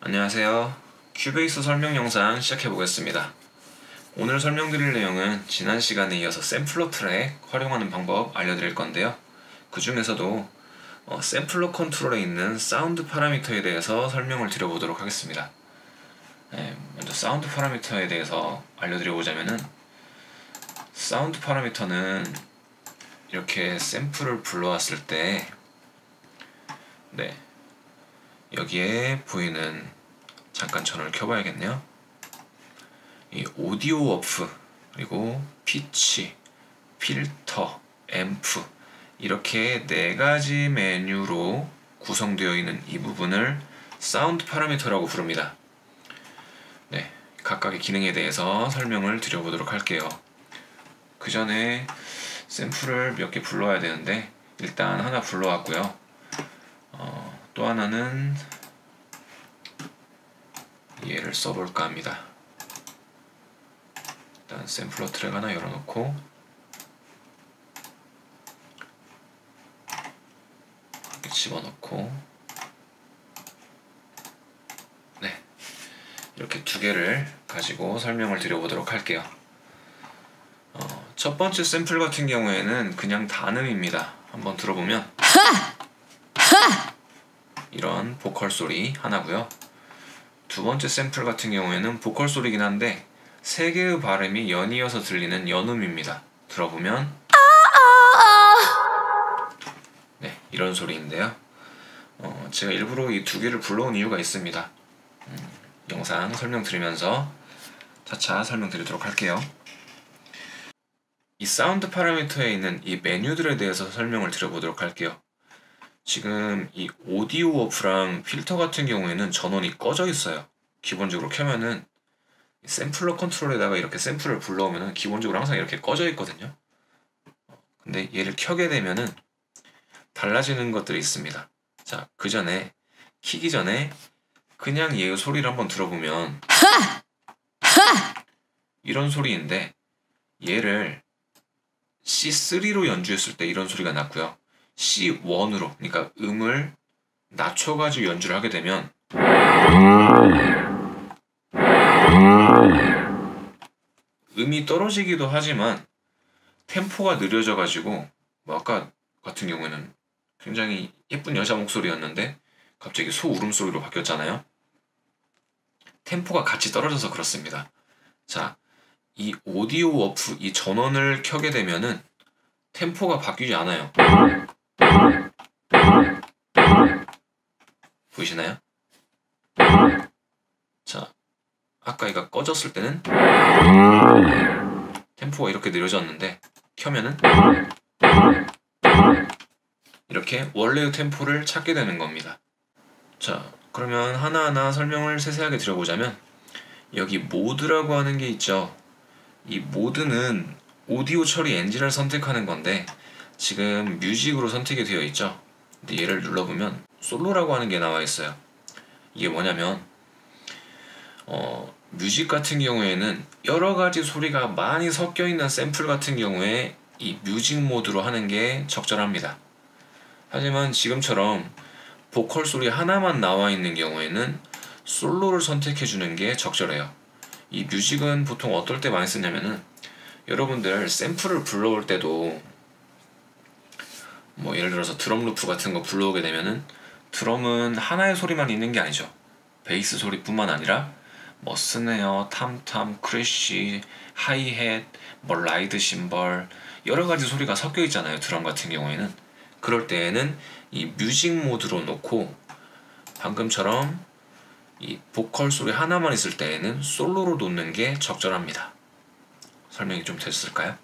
안녕하세요. 큐베이스 설명 영상 시작해 보겠습니다. 오늘 설명드릴 내용은 지난 시간에 이어서 샘플러 트랙 활용하는 방법 알려드릴 건데요. 그 중에서도 샘플러 컨트롤에 있는 사운드 파라미터에 대해서 설명을 드려보도록 하겠습니다. 먼저 사운드 파라미터에 대해서 알려드려보자면은, 사운드 파라미터는 이렇게 샘플을 불러왔을 때 여기에 보이는, 잠깐 전원을 켜봐야겠네요. 이 오디오 어프, 그리고 피치, 필터, 앰프, 이렇게 4가지 메뉴로 구성되어 있는 이 부분을 사운드 파라미터라고 부릅니다. 각각의 기능에 대해서 설명을 드려보도록 할게요. 그 전에 샘플을 몇 개 불러야 되는데, 일단 하나 불러왔고요. 또 하나는 얘를 써볼까 합니다. 일단 샘플러 트랙 하나 열어놓고 이렇게 집어넣고, 이렇게 2개를 가지고 설명을 드려보도록 할게요. 첫 번째 샘플 같은 경우에는 그냥 단음입니다. 한번 들어보면 이런 보컬 소리 하나고요. 두 번째 샘플 같은 경우에는 보컬 소리긴 한데 3개의 발음이 연이어서 들리는 연음입니다. 들어보면 이런 소리인데요. 제가 일부러 이 2개를 불러온 이유가 있습니다. 영상 설명드리면서 차차 설명드리도록 할게요. 이 사운드 파라미터에 있는 이 메뉴들에 대해서 설명을 드려보도록 할게요. 지금 이 오디오 어프랑 필터 같은 경우에는 전원이 꺼져 있어요. 기본적으로 켜면은 샘플러 컨트롤에다가 이렇게 샘플을 불러오면은 기본적으로 항상 이렇게 꺼져 있거든요. 근데 얘를 켜게 되면은 달라지는 것들이 있습니다. 자, 그 전에, 키기 전에 그냥 얘의 소리를 한번 들어보면 이런 소리인데, 얘를 C3로 연주했을 때 이런 소리가 났고요. C1으로, 그러니까 음을 낮춰가지고 연주를 하게 되면 음이 떨어지기도 하지만 템포가 느려져가지고, 아까 같은 경우에는 굉장히 예쁜 여자 목소리였는데 갑자기 소 울음소리로 바뀌었잖아요. 템포가 같이 떨어져서 그렇습니다. 자, 이 오디오 어프, 이 전원을 켜게 되면은 템포가 바뀌지 않아요. 보이시나요? 자, 아까 얘가 꺼졌을 때는 템포가 이렇게 느려졌는데 켜면은 이렇게 원래의 템포를 찾게 되는 겁니다. 자, 그러면 하나하나 설명을 세세하게 드려보자면, 여기 모드라고 하는 게 있죠. 이 모드는 오디오 처리 엔진을 선택하는 건데 지금 뮤직으로 선택이 되어 있죠. 근데 얘를 눌러보면 솔로라고 하는 게 나와 있어요. 이게 뭐냐면 뮤직 같은 경우에는 여러가지 소리가 많이 섞여 있는 샘플 같은 경우에 이 뮤직 모드로 하는 게 적절합니다. 하지만 지금처럼 보컬 소리 하나만 나와 있는 경우에는 솔로를 선택해 주는 게 적절해요. 이 뮤직은 보통 어떨 때 많이 쓰냐면은, 여러분들 샘플을 불러올 때도 예를 들어서 드럼 루프 같은 거 불러오게 되면은 드럼은 하나의 소리만 있는 게 아니죠. 베이스 소리뿐만 아니라 스네어, 탐탐, 크래쉬, 하이햇, 라이드 심벌, 여러가지 소리가 섞여 있잖아요. 드럼 같은 경우에는. 그럴 때에는 이 뮤직 모드로 놓고, 방금처럼 이 보컬 소리 하나만 있을 때에는 솔로로 놓는 게 적절합니다. 설명이 좀 됐을까요?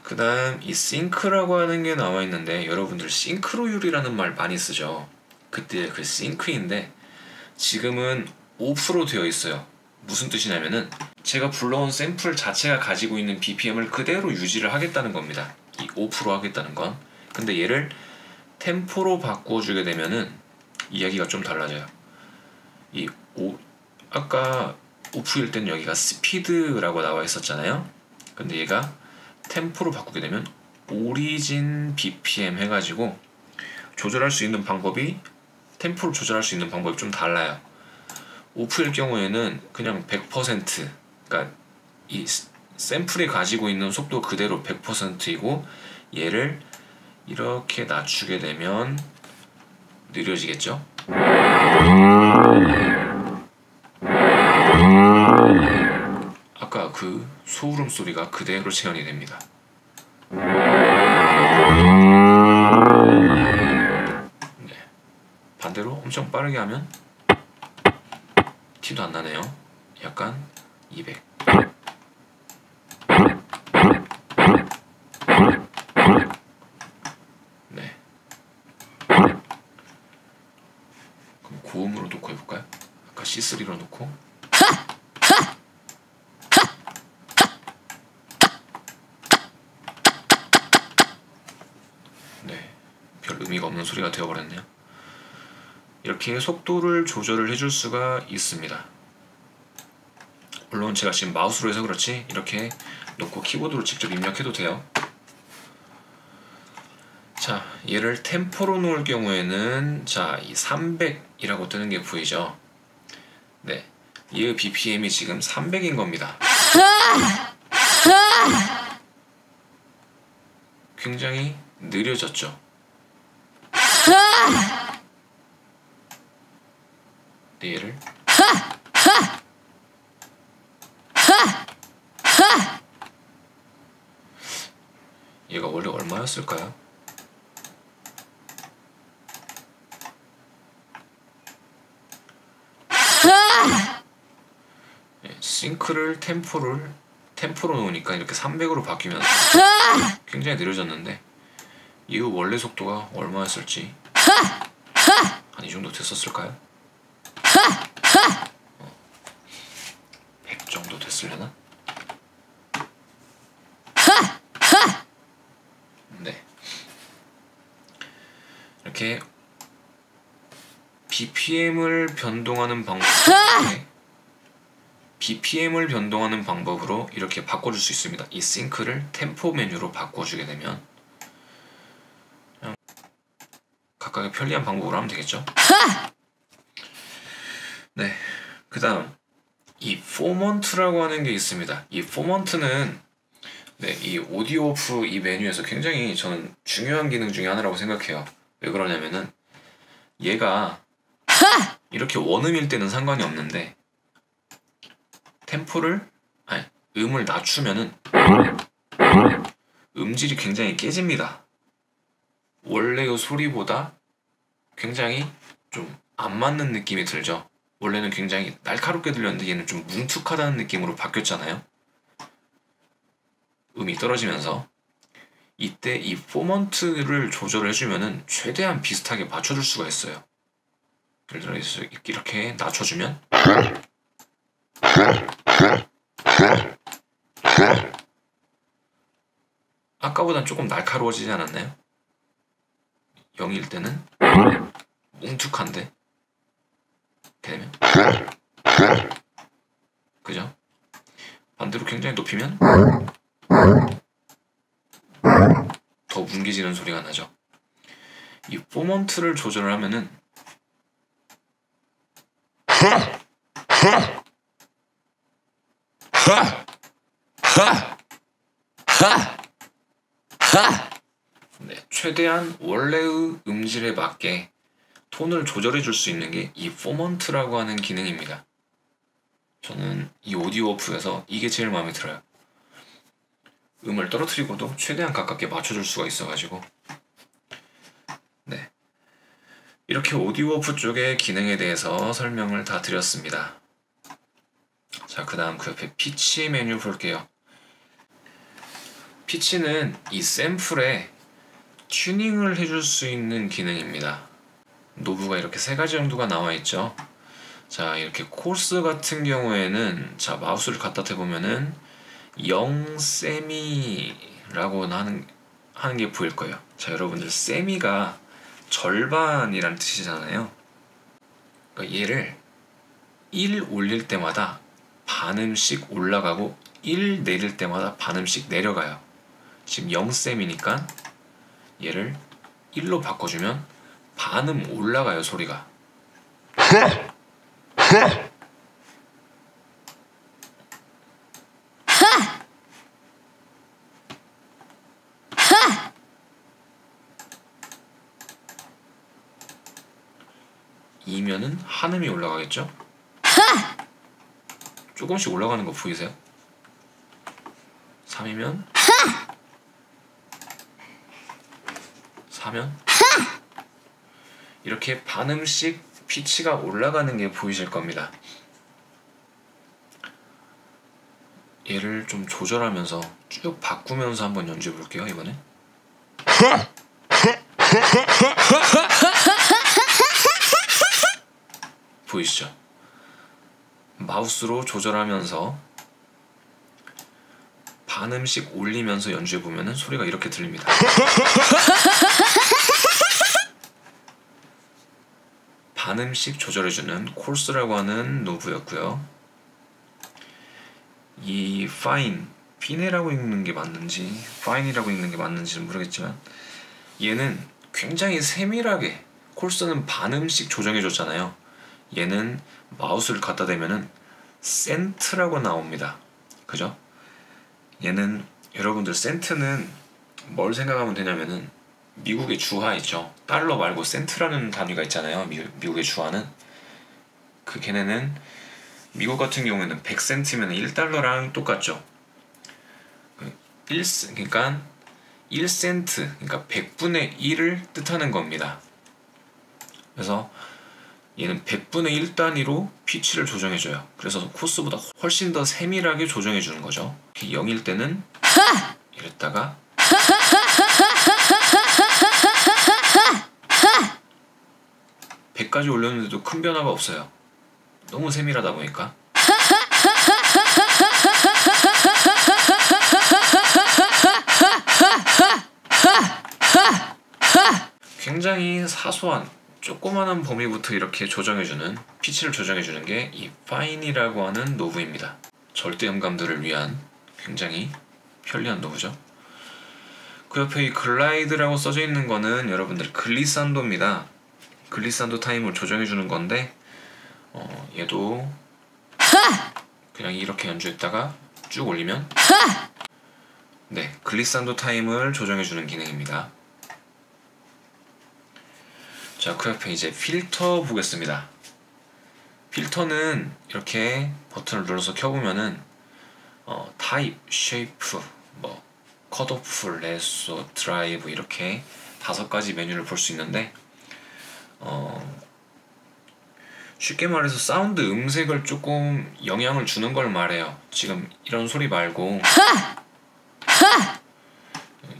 그 다음 이 싱크라고 하는 게 나와 있는데, 여러분들 싱크로율이라는 말 많이 쓰죠. 그때 그 싱크인데 지금은 오프로 되어 있어요. 무슨 뜻이냐면은, 제가 불러온 샘플 자체가 가지고 있는 BPM을 그대로 유지를 하겠다는 겁니다. 이 오프로 하겠다는 건. 근데 얘를 템포로 바꿔주게 되면은 이야기가 좀 달라져요. 아까 오프일 때는 여기가 스피드라고 나와 있었잖아요. 근데 얘가 템포로 바꾸게 되면 오리진 BPM 해가지고 조절할 수 있는 방법이, 템포를 조절할 수 있는 방법이 좀 달라요. 오프일 경우에는 그냥 100%, 그러니까 이 샘플이 가지고 있는 속도 그대로 100%이고 얘를 이렇게 낮추게 되면 느려지겠죠? 아까 그 소울음 소리가 그대로 재현이 됩니다. 네. 반대로 엄청 빠르게 하면 티도 안 나네요. 약간 200. 네. 그럼 고음으로 놓고 해볼까요? 아까 C3로 놓고. 네. 별 의미가 없는 소리가 되어버렸네요. 이렇게 속도를 조절을 해줄 수가 있습니다. 물론 제가 지금 마우스로 해서 그렇지 이렇게 놓고 키보드로 직접 입력해도 돼요. 자, 얘를 템포로 놓을 경우에는 자, 이 300이라고 뜨는 게 보이죠? 네, 얘의 BPM이 지금 300인 겁니다. 굉장히 느려졌죠? 네, 얘를 얘가 원래 얼마였을까요? 네, 싱크를 템포로 놓으니까 이렇게 300으로 바뀌면서 굉장히 느려졌는데 이후 원래 속도가 얼마였을지 한 이 정도 됐었을까요? 100 정도 됐으려나? 네, 이렇게 BPM을 변동하는 방법으로 이렇게 바꿔줄 수 있습니다. 이 싱크를 템포 메뉴로 바꿔주게 되면 그냥 각각의 편리한 방법으로 하면 되겠죠. 네, 그 다음 이 포먼트라고 하는 게 있습니다. 이 포먼트는 네, 이 오디오 오프 이 메뉴에서 굉장히 저는 중요한 기능 중에 하나라고 생각해요. 왜 그러냐면은 얘가 이렇게 원음일 때는 상관이 없는데 음을 낮추면은 음질이 굉장히 깨집니다. 원래의 소리보다 굉장히 좀 안 맞는 느낌이 들죠. 원래는 굉장히 날카롭게 들렸는데 얘는 좀 뭉툭하다는 느낌으로 바뀌었잖아요. 음이 떨어지면서 이때 이 포먼트를 조절을 해주면은 최대한 비슷하게 맞춰줄 수가 있어요. 예를 들어 이렇게 낮춰주면 아까보단 조금 날카로워지지 않았나요? 0일 때는 뭉툭한데 이렇게 되면 그죠? 반대로 굉장히 높이면 더 뭉개지는 소리가 나죠. 이 포먼트를 조절을 하면은 네, 최대한 원래의 음질에 맞게 톤을 조절해 줄 수 있는 게 이 포먼트라고 하는 기능입니다. 저는 이 오디오 오프에서 이게 제일 마음에 들어요. 음을 떨어뜨리고도 최대한 가깝게 맞춰줄 수가 있어가지고 네, 이렇게 오디오 오프 쪽의 기능에 대해서 설명을 다 드렸습니다. 자, 그 다음 그 옆에 피치 메뉴 볼게요. 피치는 이 샘플에 튜닝을 해줄 수 있는 기능입니다. 노브가 이렇게 세 가지 정도가 나와 있죠. 자, 이렇게 코스 같은 경우에는 자, 마우스를 갖다 대보면은 0세미라고 하는 게 보일 거예요. 자, 여러분들 세미가 절반이란 뜻이잖아요. 그러니까 얘를 1 올릴 때마다 반음씩 올라가고 1 내릴 때마다 반음씩 내려가요. 지금 0셈이니까 얘를 1로 바꿔주면 반음 올라가요, 소리가. 2면은 한음이 올라가겠죠? 조금씩 올라가는 거 보이세요? 3이면 4면 이렇게 반음씩 피치가 올라가는 게 보이실 겁니다. 얘를 좀 조절하면서 쭉 바꾸면서 한번 연주해 볼게요. 이번엔 보이시죠? 마우스로 조절하면서 반음씩 올리면서 연주해 보면은 소리가 이렇게 들립니다. 반음씩 조절해주는 콜스라고 하는 노브였고요. 이 파인, 피네라고 읽는 게 맞는지 파인이라고 읽는 게 맞는지는 모르겠지만 얘는 굉장히 세밀하게 콜스는 반음씩 조정해줬잖아요. 얘는 마우스를 갖다 대면은 센트라고 나옵니다. 그죠? 얘는 여러분들 센트는 뭘 생각하면 되냐면은 미국의 주화 있죠. 달러 말고 센트라는 단위가 있잖아요. 미국의 주화는 그 걔네는 미국 같은 경우에는 100센트면 1달러랑 똑같죠. 그러니까 1센트, 그러니까 100분의 1을 뜻하는 겁니다. 그래서 얘는 100분의 1 단위로 피치를 조정해줘요. 그래서 코스보다 훨씬 더 세밀하게 조정해주는 거죠. 0일 때는 이랬다가 100까지 올렸는데도 큰 변화가 없어요. 너무 세밀하다 보니까. 굉장히 사소한 조그마한 범위부터 이렇게 조정해주는, 피치를 조정해주는 게 이 파인이라고 하는 노브입니다. 절대 음감들을 위한 굉장히 편리한 노브죠. 그 옆에 이 글라이드라고 써져 있는 거는 여러분들 글리산도입니다. 글리산도 타임을 조정해주는 건데 얘도 그냥 이렇게 연주했다가 쭉 올리면 네, 글리산도 타임을 조정해주는 기능입니다. 자, 그 옆에 이제 필터 보겠습니다. 필터는 이렇게 버튼을 눌러서 켜보면은 타입, 쉐이프, 뭐 컷오프, 레소, 드라이브 이렇게 5가지 메뉴를 볼 수 있는데 쉽게 말해서 사운드 음색을 조금 영향을 주는 걸 말해요. 지금 이런 소리 말고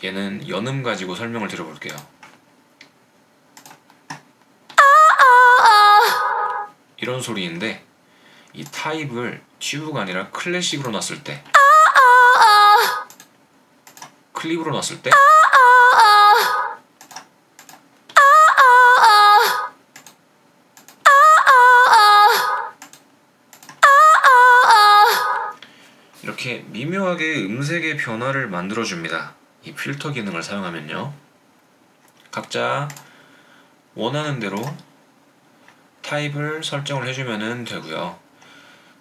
얘는 연음 가지고 설명을 드려볼게요. 이런 소리인데 이 타입을 튜브가 아니라 클래식으로 놨을 때, 클립으로 놨을 때 이렇게 미묘하게 음색의 변화를 만들어줍니다. 이 필터 기능을 사용하면요. 각자 원하는 대로 타입을 설정을 해주면 되고요.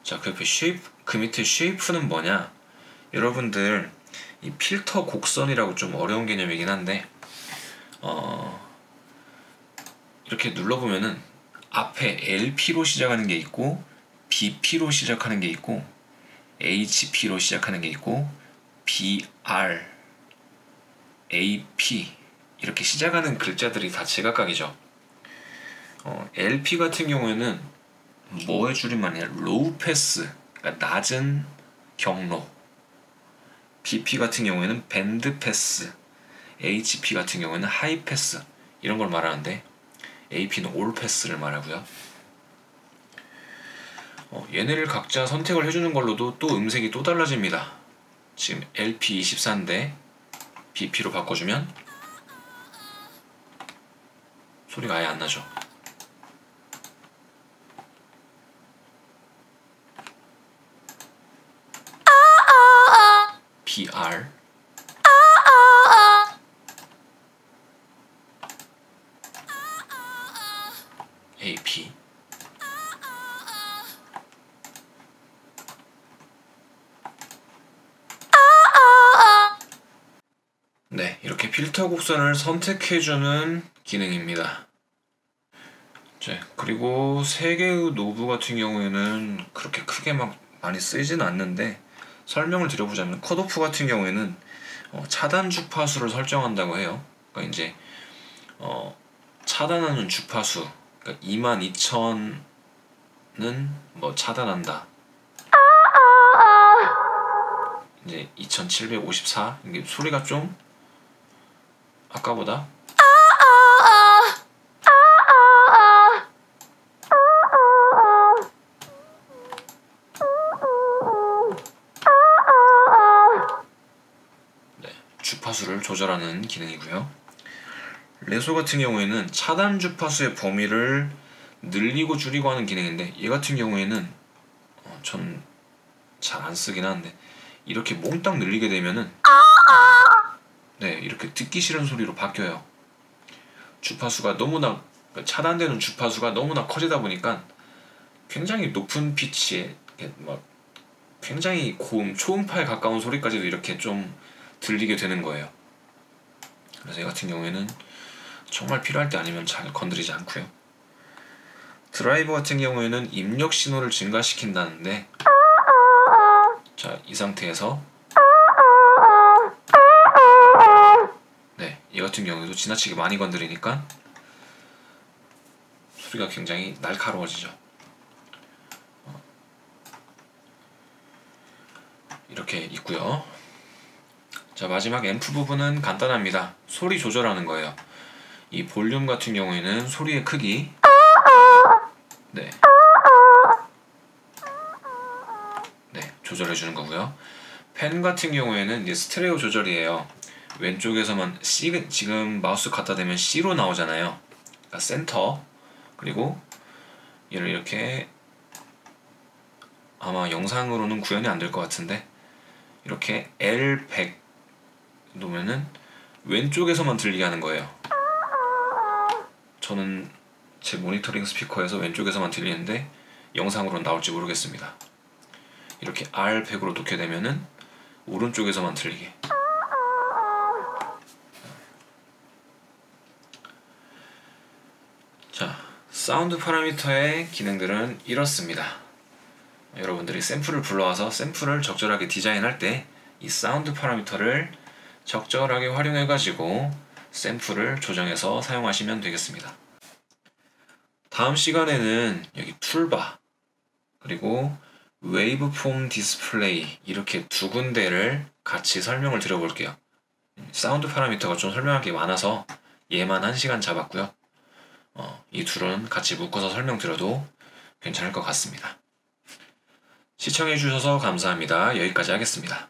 자, 그 옆에 쉐이프, 그 밑에 쉐이프는 뭐냐? 여러분들 이 필터 곡선이라고 좀 어려운 개념이긴 한데 이렇게 눌러보면은 앞에 LP로 시작하는 게 있고 BP로 시작하는 게 있고 HP로 시작하는 게 있고 BR, AP 이렇게 시작하는 글자들이 다 제각각이죠. LP 같은 경우에는 뭐의 줄임말이냐? 로우 패스, 그러니까 낮은 경로. BP 같은 경우에는 밴드 패스, HP 같은 경우에는 하이 패스 이런 걸 말하는데 AP는 올 패스를 말하고요. 얘네를 각자 선택을 해주는 걸로도 또 음색이 또 달라집니다. 지금 LP 24인데 BP로 바꿔주면 소리가 아예 안 나죠. BR AP 네, 이렇게 필터 곡선을 선택해주는 기능입니다. 그리고 세 개의 노브 같은 경우에는 그렇게 크게 막 많이 쓰이지는 않는데, 설명을 드려보자면 컷오프 같은 경우에는 차단 주파수를 설정한다고 해요. 그러니까 이제 차단하는 주파수, 그러니까 22,000은 뭐 차단한다. 이제 2754, 이게 소리가 좀 아까보다 주파수를 조절하는 기능이고요. 레소 같은 경우에는 차단 주파수의 범위를 늘리고 줄이고 하는 기능인데, 얘 같은 경우에는 전 잘 안 쓰긴 하는데, 이렇게 몽땅 늘리게 되면은 이렇게 듣기 싫은 소리로 바뀌어요. 주파수가 너무나, 차단되는 주파수가 너무나 커지다 보니까 굉장히 높은 피치에 막 굉장히 고음, 초음파에 가까운 소리까지도 이렇게 좀 들리게 되는 거예요. 그래서 이 같은 경우에는 정말 필요할 때 아니면 잘 건드리지 않고요. 드라이버 같은 경우에는 입력 신호를 증가시킨다는데, 자, 이 상태에서 이 같은 경우에도 지나치게 많이 건드리니까 소리가 굉장히 날카로워지죠. 이렇게 있고요. 자, 마지막 앰프 부분은 간단합니다. 소리 조절하는 거예요. 이 볼륨 같은 경우에는 소리의 크기, 조절해 주는 거고요. 펜 같은 경우에는 이제 스테레오 조절이에요. 왼쪽에서만 C, 지금 마우스 갖다 대면 C로 나오잖아요. 그러니까 센터, 그리고 얘를 이렇게, 아마 영상으로는 구현이 안 될 것 같은데, 이렇게 L100 놓으면은 왼쪽에서만 들리게 하는 거예요. 저는 제 모니터링 스피커에서 왼쪽에서만 들리는데 영상으로는 나올지 모르겠습니다. 이렇게 R100으로 놓게 되면은 오른쪽에서만 들리게. 자, 사운드 파라미터의 기능들은 이렇습니다. 여러분들이 샘플을 불러와서 샘플을 적절하게 디자인할 때 이 사운드 파라미터를 적절하게 활용해 가지고 샘플을 조정해서 사용하시면 되겠습니다. 다음 시간에는 여기 툴바, 그리고 웨이브폼 디스플레이, 이렇게 두 군데를 같이 설명을 드려볼게요. 사운드 파라미터가 좀 설명할 게 많아서 얘만 1시간 잡았고요. 이 둘은 같이 묶어서 설명드려도 괜찮을 것 같습니다. 시청해주셔서 감사합니다. 여기까지 하겠습니다.